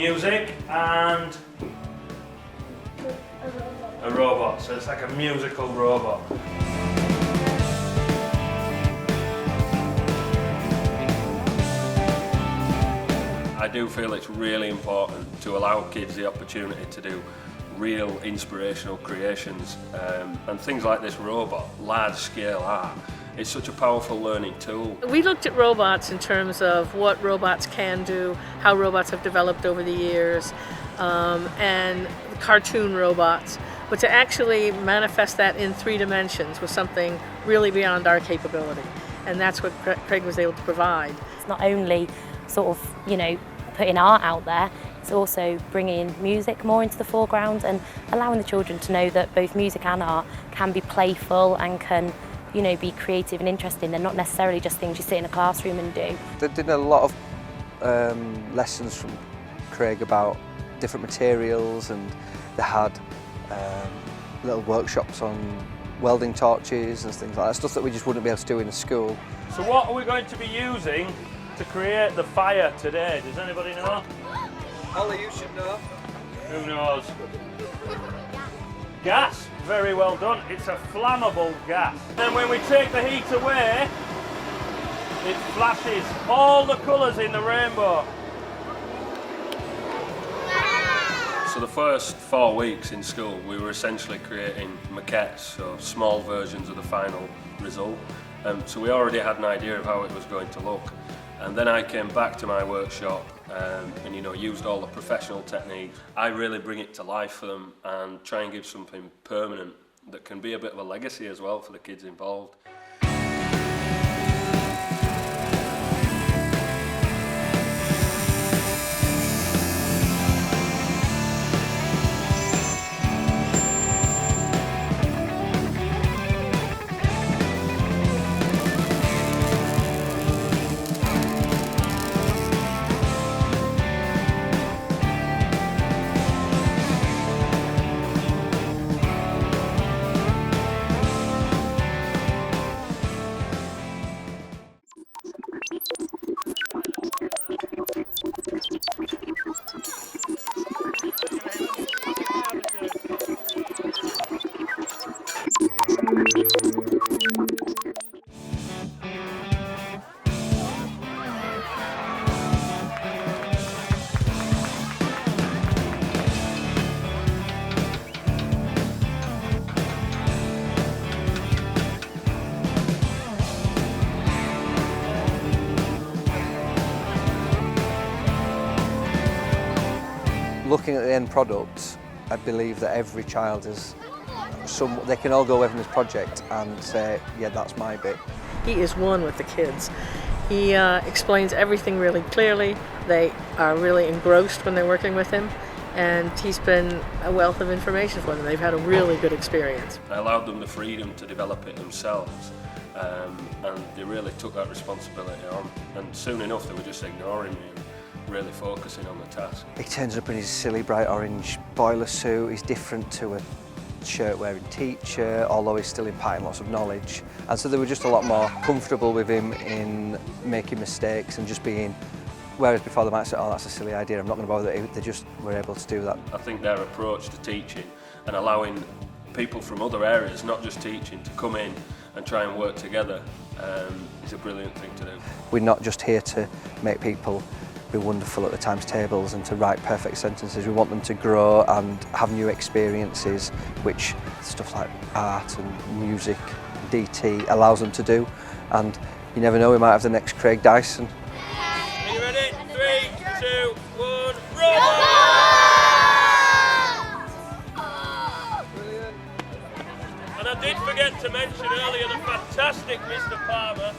music and a robot. So it's like a musical robot. I do feel it's really important to allow kids the opportunity to do real inspirational creations, and things like this robot, large-scale art. It's such a powerful learning tool. We looked at robots in terms of what robots can do, how robots have developed over the years, and cartoon robots. But to actually manifest that in 3 dimensions was something really beyond our capability. And that's what Craig was able to provide. It's not only sort of, putting art out there, it's also bringing music more into the foreground and allowing the children to know that both music and art can be playful and can be creative and interesting. They're not necessarily just things you sit in a classroom and do. They did a lot of lessons from Craig about different materials, and they had little workshops on welding torches and things like that, stuff that we just wouldn't be able to do in a school. So what are we going to be using to create the fire today? Does anybody know? Ollie, you should know. Who knows? Gas. Very well done. It's a flammable gas. Then when we take the heat away, it flashes all the colours in the rainbow. So the first 4 weeks in school, we were essentially creating maquettes, so small versions of the final result. So we already had an idea of how it was going to look. And then I came back to my workshop and used all the professional techniques. I really bring it to life for them and try and give something permanent that can be a bit of a legacy as well for the kids involved. Looking at the end product, I believe that every child they can all go away from this project and say, yeah, that's my bit. He is one with the kids. He explains everything really clearly. They are really engrossed when they're working with him, and he's been a wealth of information for them. They've had a really good experience. I allowed them the freedom to develop it themselves, and they really took that responsibility on. And soon enough, they were just ignoring me and really focusing on the task. He turns up in his silly bright orange boiler suit. He's different to a shirt-wearing teacher, although he's still imparting lots of knowledge. And so they were just a lot more comfortable with him in making mistakes and just being, whereas before they might say, oh, that's a silly idea, I'm not going to bother, they just were able to do that. I think their approach to teaching and allowing people from other areas, not just teaching, to come in and try and work together is a brilliant thing to do. We're not just here to make people be wonderful at the times tables and to write perfect sentences. We want them to grow and have new experiences, which stuff like art and music, DT allows them to do. And you never know, we might have the next Craig Dyson. Are you ready? 3, 2, 1, robot! Brilliant. And I did forget to mention earlier the fantastic Mr. Palmer.